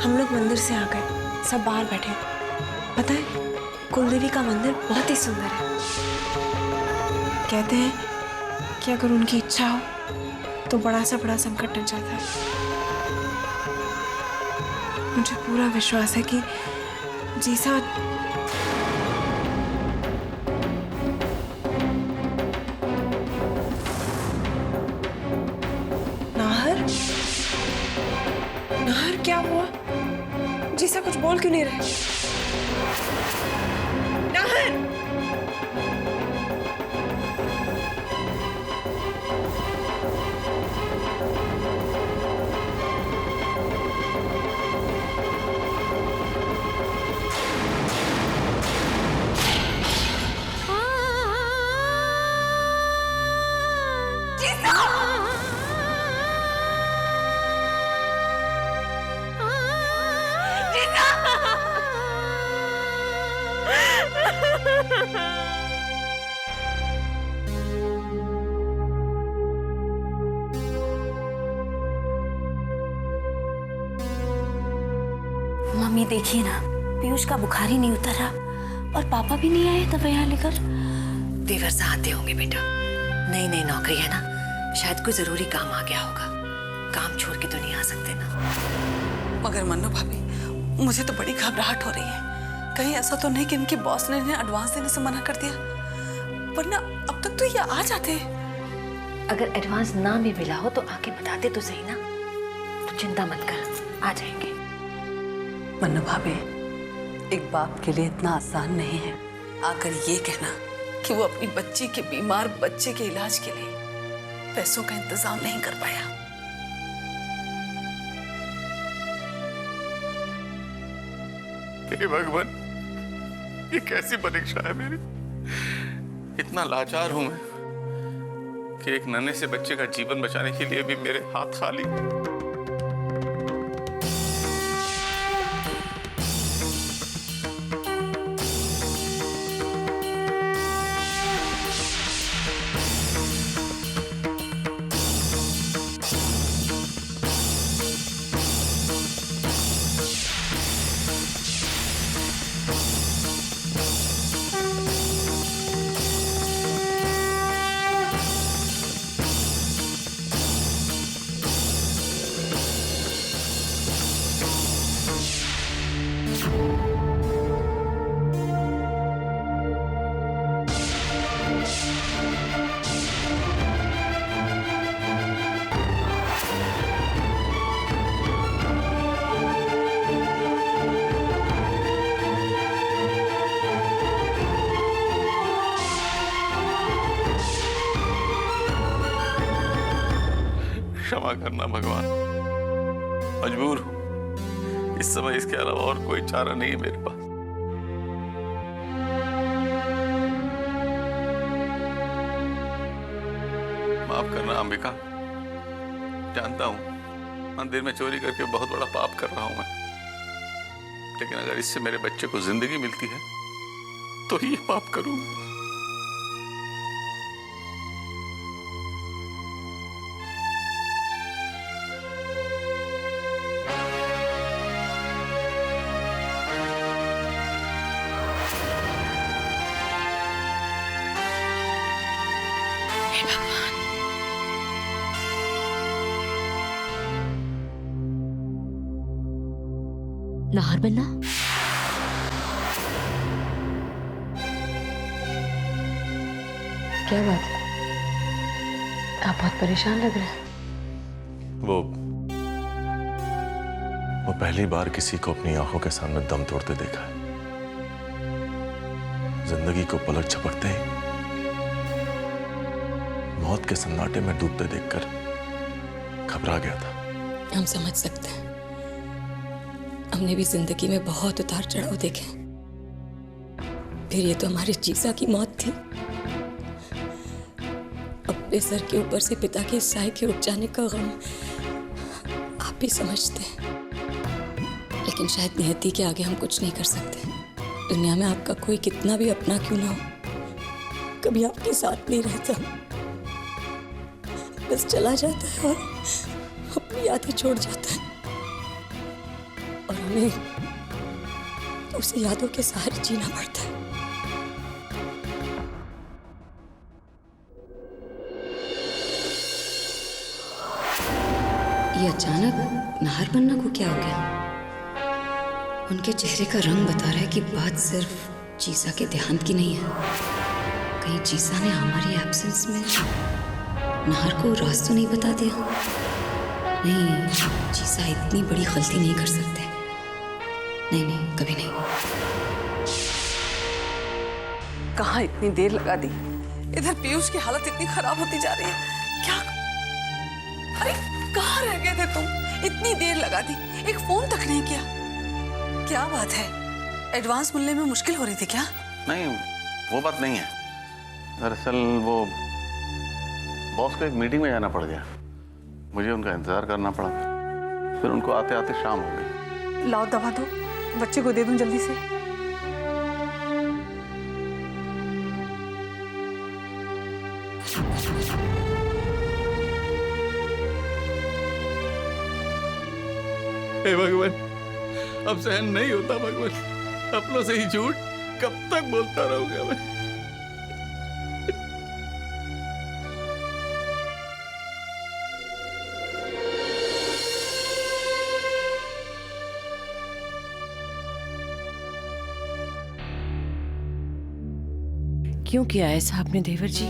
हम लोग मंदिर से आ गए, सब बाहर बैठे। पता है, कुलदेवी का मंदिर बहुत ही सुंदर है। कहते हैं कि अगर उनकी इच्छा हो तो बड़ा संकट टल जाता है। मुझे पूरा विश्वास है कि जीसा नाहर नाहर क्या हुआ? जीसा कुछ बोल क्यों नहीं रहे? नाहर! मम्मी देखिए ना, पीयूष का बुखार ही नहीं उतरा और पापा भी नहीं आए दवाइयां लेकर। देवर से आते होंगे बेटा, नई नई नौकरी है ना, शायद कोई जरूरी काम आ गया होगा। काम छोड़ के तो नहीं आ सकते ना। मगर मन्नू भाभी, मुझे तो बड़ी घबराहट हो रही है। कहीं ऐसा तो नहीं कि इनके बॉस ने इन्हें एडवांस देने से मना कर दिया, वरना अब तक तो ये आ जाते। अगर एडवांस ना भी मिला हो तो आके बताते तो सही ना। तो चिंता मत कर, आ जाएंगे। मन्नू भाभी, एक बाप के लिए इतना आसान नहीं है आकर ये कहना कि वो अपनी बच्ची के बीमार बच्चे के इलाज के लिए पैसों का इंतजाम नहीं कर पाया। हे भगवान, ये कैसी परीक्षा है मेरी। इतना लाचार हूं मैं कि एक नन्हे से बच्चे का जीवन बचाने के लिए भी मेरे हाथ खाली। क्षमा करना भगवान, मजबूर हूं। इस समय इसके अलावा और कोई चारा नहीं है मेरे पास। माफ करना अंबिका, जानता हूं मंदिर में चोरी करके बहुत बड़ा पाप कर रहा हूं मैं, लेकिन अगर इससे मेरे बच्चे को जिंदगी मिलती है तो ये पाप करूं। नाहर बन्ना, क्या बात है? आप बहुत परेशान लग रहे हैं। वो पहली बार किसी को अपनी आंखों के सामने दम तोड़ते देखा है। जिंदगी को पलट झपकते ही मौत के सन्नाटे में डूबते देखकर घबरा गया था। हम समझ सकते हैं, हमने भी जिंदगी में बहुत उतार चढ़ाव देखे, फिर ये तो हमारी जीसा की मौत थी। अपने सर के ऊपर से पिता के साए के उठ जाने का गम आप भी समझते हैं, लेकिन शायद नियति के आगे हम कुछ नहीं कर सकते। दुनिया में आपका कोई कितना भी अपना क्यों ना हो, कभी आपके साथ नहीं रहता, बस चला जाता है और अपनी यादें छोड़ जाता है। और हमें उसे यादों के सहारे जीना पड़ता है। ये अचानक नाहर पन्ना को क्या हो गया? उनके चेहरे का रंग बता रहा है कि बात सिर्फ जीसा के देहांत की नहीं है। कहीं जीसा ने हमारी एब्सेंस में नाहर को राज तो नहीं बता दिया? नहीं, जीसा इतनी बड़ी गलती नहीं कर सकते। नहीं नहीं, कभी नहीं। कहाँ इतनी देर लगा दी? इधर पीयूष की हालत इतनी खराब होती जा रही है। क्या? अरे कहाँ रह गए थे तुम? इतनी देर लगा दी, एक फोन तक नहीं किया। क्या बात है? एडवांस मिलने में मुश्किल हो रही थी क्या? नहीं, वो बात नहीं है। दरअसल वो बॉस को एक मीटिंग में जाना पड़ गया, मुझे उनका इंतजार करना पड़ा, फिर उनको आते आते शाम हो गई। लाओ दवा दो, बच्चे को दे दूं जल्दी से। हे भगवान, अब सहन नहीं होता भगवान। अपनों से ही झूठ कब तक बोलता रहूंगा मैं। क्यों किया ऐसा आपने देवर जी?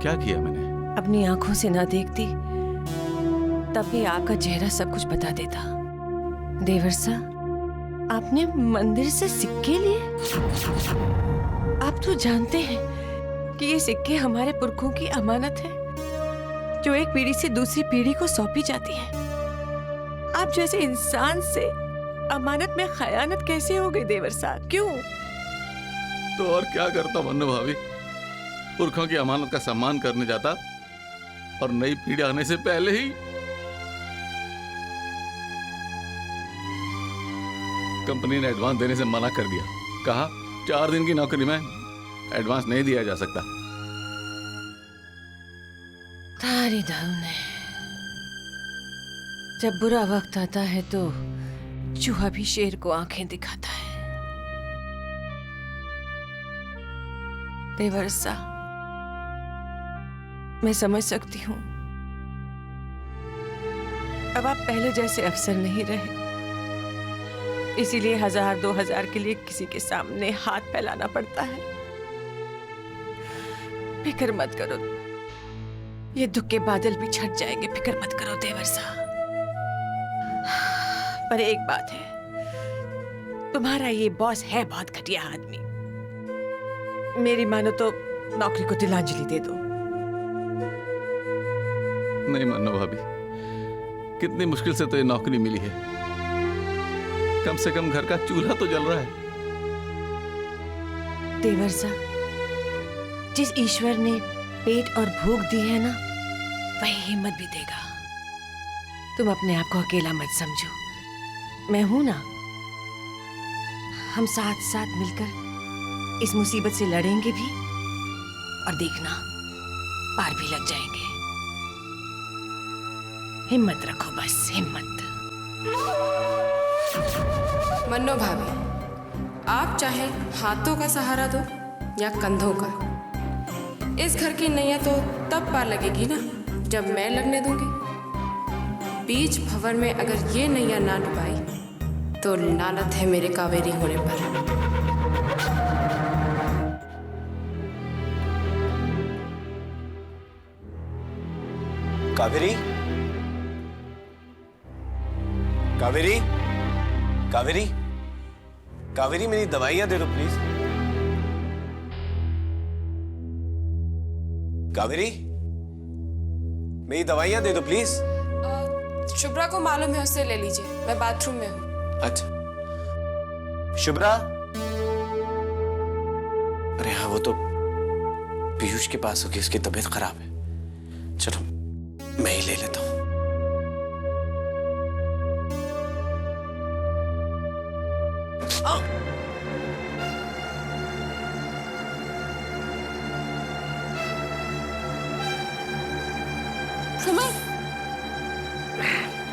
क्या किया मैंने? अपनी आंखों से ना देखती तब भी आपका चेहरा सब कुछ बता देता। देवर सा, आपने मंदिर से सिक्के लिए? आप तो जानते हैं कि ये सिक्के हमारे पुरखों की अमानत है, जो एक पीढ़ी से दूसरी पीढ़ी को सौंपी जाती है। आप जैसे इंसान से अमानत में खयानत कैसे हो गई देवर सा? क्यों? तो और क्या करता मन्नू भाभी, पुरखों की अमानत का सम्मान करने जाता और नई पीढ़ी आने से पहले ही कंपनी ने एडवांस देने से मना कर दिया। कहा 4 दिन की नौकरी में एडवांस नहीं दिया जा सकता। तारी ने जब बुरा वक्त आता है तो चूहा भी शेर को आंखें दिखाता है। देवर सा, मैं समझ सकती हूँ अब आप पहले जैसे अफसर नहीं रहे, इसीलिए 1000-2000 के लिए किसी के सामने हाथ फैलाना पड़ता है। फिक्र मत करो, ये दुख के बादल भी छट जाएंगे। फिक्र मत करो देवर सा। पर एक बात है, तुम्हारा ये बॉस है बहुत घटिया आदमी। मेरी मानो तो नौकरी को तिलांजलि दे दो। नहीं मन्नू भाभी, कितनी मुश्किल से तो ये नौकरी मिली है। कम से कम घर का चूल्हा तो जल रहा है। देवर सा, जिस ईश्वर ने पेट और भूख दी है ना, वही हिम्मत भी देगा। तुम अपने आप को अकेला मत समझो, मैं हूं ना। हम साथ साथ मिलकर इस मुसीबत से लड़ेंगे भी, और देखना पार भी लग जाएंगे। हिम्मत रखो, बस हिम्मत। मन्नो भाभी, आप चाहे हाथों का सहारा दो या कंधों का, इस घर की नैया तो तब पार लगेगी ना जब मैं लगने दूंगी। बीच भंवर में अगर ये नैया ना डुबाई तो लानत है मेरे कावेरी होने पर। कावेरी, कावेरी, कावेरी, कावेरी, मेरी दवाइयां दे दो प्लीज। कावेरी, मेरी दवाइयां दे दो प्लीज। शुभ्रा को मालूम है, उससे ले लीजिए, मैं बाथरूम में हूँ। अच्छा, शुभ्रा। अरे हाँ, वो तो पीयूष के पास होगी, उसकी तबीयत खराब है। चलो मैं ही ले लेता हूँ।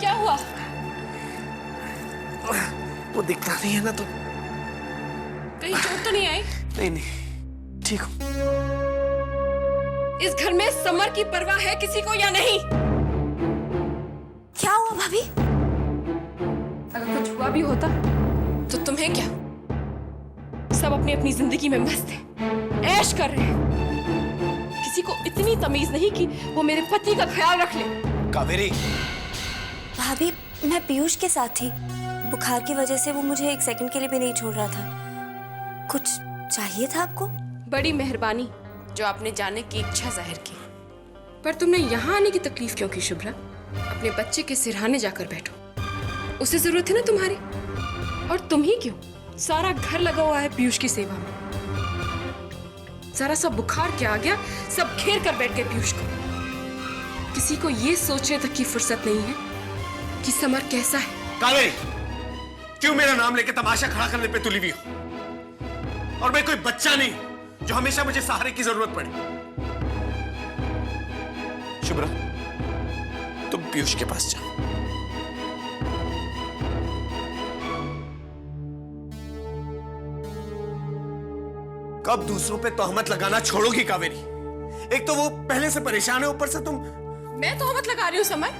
क्या हुआ? वो दिखता नहीं है ना तो। कहीं चोट तो नहीं आई? नहीं नहीं, ठीक हूँ। इस घर में समर की परवाह है किसी को या नहीं? क्या हुआ भाभी? अगर कुछ हुआ भी होता तो तुम्हें क्या? सब अपनी अपनी जिंदगी में मस्त हैं, ऐश कर रहे हैं। किसी को इतनी तमीज नहीं कि वो मेरे पति का ख्याल रख ले। कावेरी, भाभी मैं पीयूष के साथ थी। बुखार की वजह से वो मुझे एक सेकंड के लिए भी नहीं छोड़ रहा था। कुछ चाहिए था आपको? बड़ी मेहरबानी जो आपने जाने की इच्छा जाहिर की, पर तुमने यहाँ आने की तकलीफ क्यों की शुभ्रा? अपने बच्चे के सिरहाने जाकर बैठो, उसे जरूरत है ना तुम्हारी। और तुम ही क्यों? सारा घर लगा हुआ है पीयूष की सेवा में। जरा सा बुखार क्या आ गया, सब घेर कर बैठ गए पीयूष को। किसी को ये सोचने तक की फुर्सत नहीं है कि समर कैसा है। कावेरी, क्यों मेरा नाम लेके तमाशा खड़ा करने पे तुली हुई हो? और मैं कोई बच्चा नहीं जो हमेशा मुझे सहारे की जरूरत पड़े। शुभ्रा, तुम पीयूष के पास जाओ। कब दूसरों पे तोहमत लगाना छोड़ोगी कावेरी? एक तो वो पहले से परेशान है, ऊपर से तुम। मैं तोहमत लगा रही हूँ समर?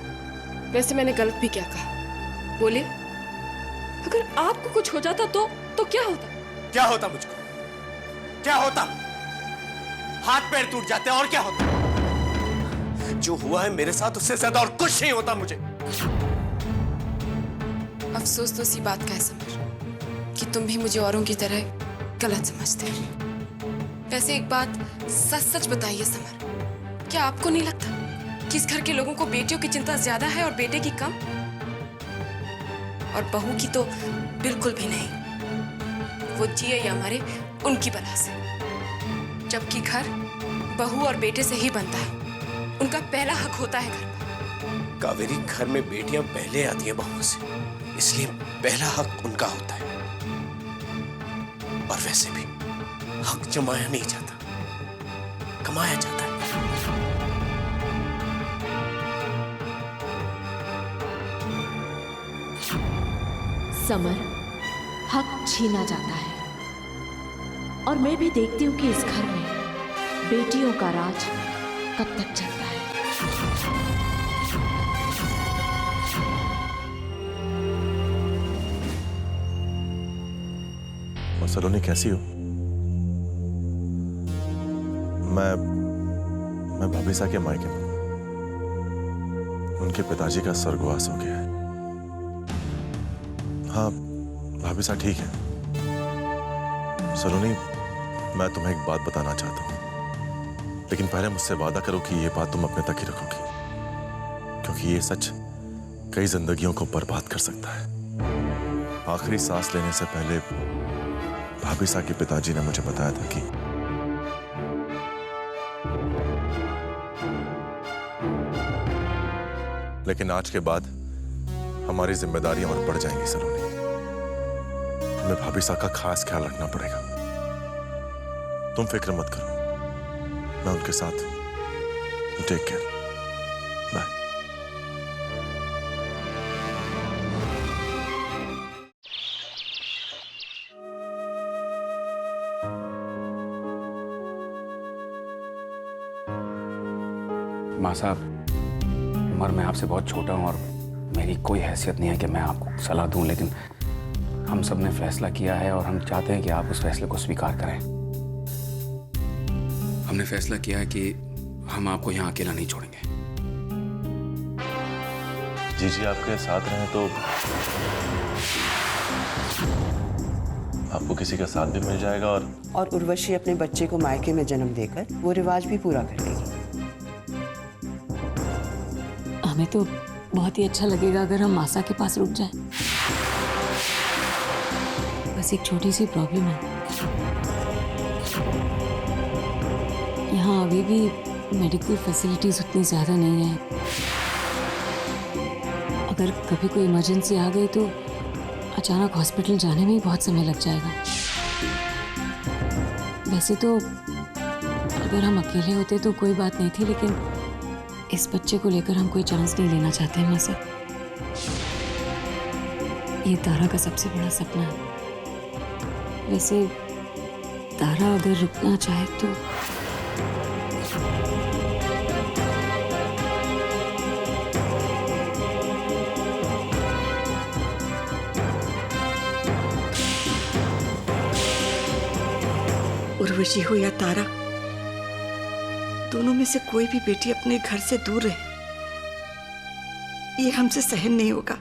वैसे मैंने गलत भी क्या कहा? बोले, अगर आपको कुछ हो जाता तो क्या होता? क्या होता मुझको? क्या होता? हाथ पैर टूट जाते और क्या होता? जो हुआ है मेरे साथ उससे ज्यादा और कुछ नहीं होता मुझे। अफसोस तो इसी बात का है समर कि तुम भी मुझे औरों की तरह गलत समझते हो। वैसे एक बात सच सच बताइए समर, क्या आपको नहीं लगता कि इस घर के लोगों को बेटियों की चिंता ज्यादा है और बेटे की कम? और बहू की तो बिल्कुल भी नहीं। वो जिए या मरे उनकी बला से, जबकि घर बहू और बेटे से ही बनता है। उनका पहला हक होता है घर पर। कावेरी, घर में बेटियां पहले आती है बहुओं से, इसलिए पहला हक उनका होता है। और वैसे भी हक जमाया नहीं जाता, कमाया जाता है। समर, हक छीना जाता है। और मैं भी देखती हूँ कि इस घर में बेटियों का राज कब तक चलता है। और सलोनी कैसी हो? मैं भाभीसा के मायके में। उनके पिताजी का स्वर्गवास हो गया है। हाँ, भाभीसा ठीक है। सलोनी, मैं तुम्हें एक बात बताना चाहता हूं, लेकिन पहले मुझसे वादा करो कि ये बात तुम अपने तक ही रखोगी, क्योंकि ये सच कई जिंदगियों को बर्बाद कर सकता है। आखिरी सांस लेने से पहले भाभीसा के पिताजी ने मुझे बताया था कि लेकिन आज के बाद हमारी जिम्मेदारियां और बढ़ जाएंगी सलोनी। हमें भाभीसा का खास ख्याल रखना पड़ेगा। तुम फिक्र मत करो, मैं उनके साथ। Take care, bye. माँ साहब, उम्र में आपसे बहुत छोटा हूँ और मेरी कोई हैसियत नहीं है कि मैं आपको सलाह दूं, लेकिन हम सब ने फैसला किया है और हम चाहते हैं कि आप उस फैसले को स्वीकार करें। हमने फैसला किया है कि हम आपको यहाँ अकेला नहीं छोड़ेंगे। जीजी आपके साथ रहें तो आपको किसी का साथ भी मिल जाएगा और उर्वशी अपने बच्चे को मायके में जन्म देकर वो रिवाज भी पूरा कर लेगी। हमें तो बहुत ही अच्छा लगेगा अगर हम मासा के पास रुक जाएं। बस एक छोटी सी प्रॉब्लम है, यहाँ अभी भी मेडिकल फैसिलिटीज उतनी ज़्यादा नहीं है। अगर कभी कोई इमरजेंसी आ गई तो अचानक हॉस्पिटल जाने में ही बहुत समय लग जाएगा। वैसे तो अगर हम अकेले होते तो कोई बात नहीं थी, लेकिन इस बच्चे को लेकर हम कोई चांस नहीं लेना चाहते हैं। ये तारा का सबसे बड़ा सपना है। वैसे तारा अगर रुकना चाहे तो उर्वशी हो या तारा, दोनों में से कोई भी बेटी अपने घर से दूर रहे, ये हमसे सहन नहीं होगा।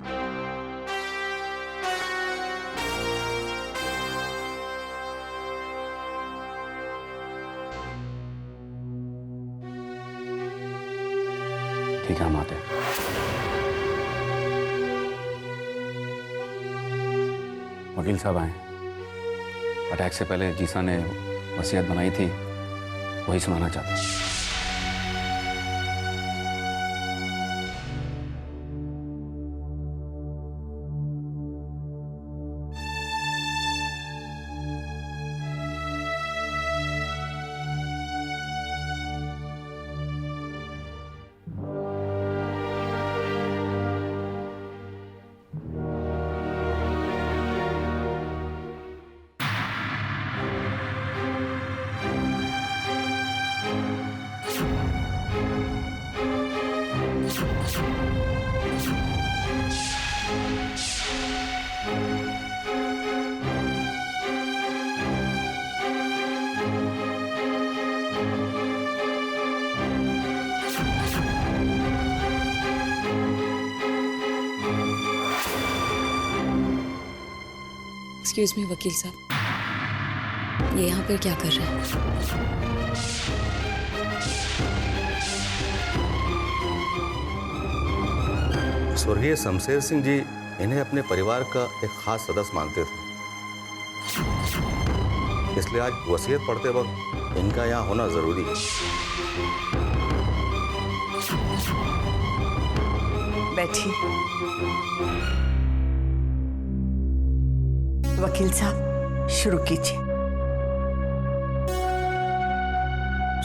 ठीक है, हम आते हैं। वकील साहब आए। अटैक से पहले जीसा ने वसीयत बनाई थी, वही सुनाना चाहता हूँ। एक्सक्यूज मी वकील साहब, ये यहाँ पर क्या कर रहे हैं? स्वर्गीय शमशेर सिंह जी इन्हें अपने परिवार का एक खास सदस्य मानते थे, इसलिए आज वसीयत पढ़ते वक्त इनका यहाँ होना जरूरी है। बैठिए। वकील साहब, शुरू कीजिए।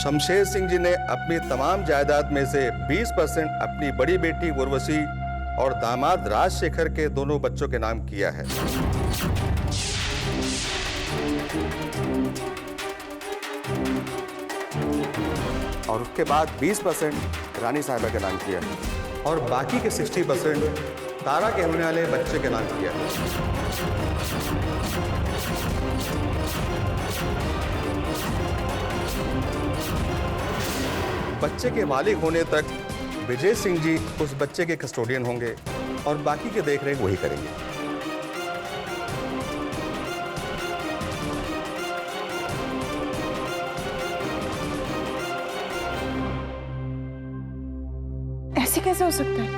शमशेर सिंह जी ने अपनी तमाम जायदाद में से 20% अपनी बड़ी बेटी उर्वशी और दामाद राजशेखर के दोनों बच्चों के नाम किया है। और उसके बाद 20% रानी साहिबा के नाम किया है और बाकी के 60% तारा के होने वाले बच्चे के नाम किया है। बच्चे के मालिक होने तक विजय सिंह जी उस बच्चे के कस्टोडियन होंगे और बाकी की देखरेख वही करेंगे। ऐसे कैसे हो सकता है?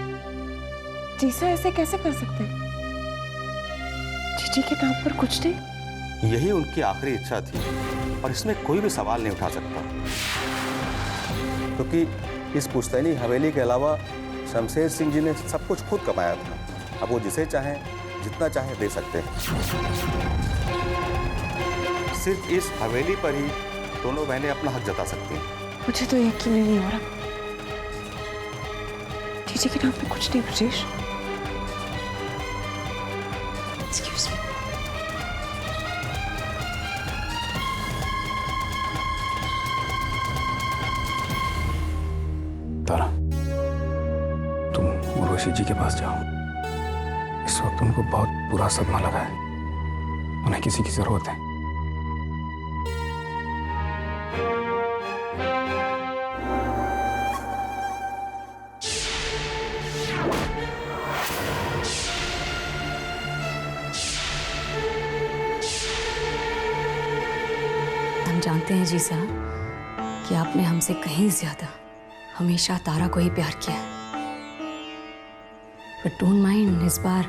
जीसा ऐसे कैसे कर सकते हैं? जीजी के नाम पर कुछ नहीं। यही उनकी आखिरी इच्छा थी और इसमें कोई भी सवाल नहीं उठा सकता, क्योंकि इस पुश्तैनी हवेली के अलावा शमशेर सिंह जी ने सब कुछ खुद कमाया था। अब वो जिसे चाहें जितना चाहे दे सकते हैं। सिर्फ इस हवेली पर ही दोनों बहनें अपना हक जता सकती हैं। मुझे तो यकीन ही नहीं हो रहा। जीजी के नाम पे कुछ नहीं ब्रजेश। Excuse me. तारा, तुम उर्वशी जी के पास जाओ। इस वक्त उनको बहुत बुरा सदमा लगा है, उन्हें किसी की जरूरत है। हम जानते हैं जी साहब कि आपने हमसे कहीं ज्यादा हमेशा तारा को ही प्यार किया है, बट डोंट माइंड, इस बार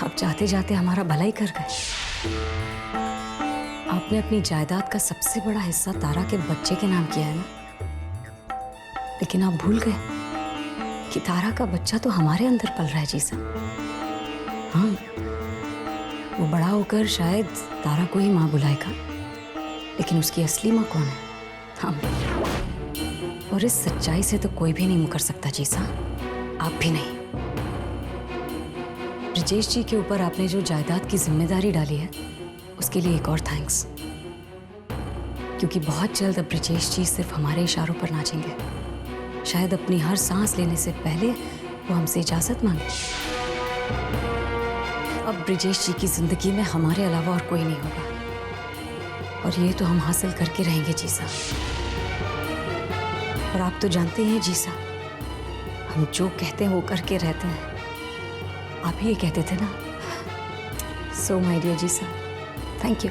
आप जाते जाते हमारा भला ही कर गए। आपने अपनी जायदाद का सबसे बड़ा हिस्सा तारा के बच्चे के नाम किया है ना, लेकिन आप भूल गए कि तारा का बच्चा तो हमारे अंदर पल रहा है जी साहब। हाँ, वो बड़ा होकर शायद तारा को ही माँ बुलाएगा, लेकिन उसकी असली माँ कौन है? हम। और इस सच्चाई से तो कोई भी नहीं मुकर सकता जी साहब, आप भी नहीं। ब्रिजेश जी के ऊपर आपने जो जायदाद की जिम्मेदारी डाली है उसके लिए एक और थैंक्स, क्योंकि बहुत जल्द अब ब्रिजेश जी सिर्फ हमारे इशारों पर नाचेंगे। शायद अपनी हर सांस लेने से पहले वो हमसे इजाजत मांगे। अब ब्रिजेश जी की जिंदगी में हमारे अलावा और कोई नहीं होगा, और ये तो हम हासिल करके रहेंगे जी साहब। और आप तो जानते ही हैं जी साहब, हम जो कहते हैं वो करके रहते हैं। आप ही ये कहते थे ना। सो माय डियर जी साहब, थैंक यू।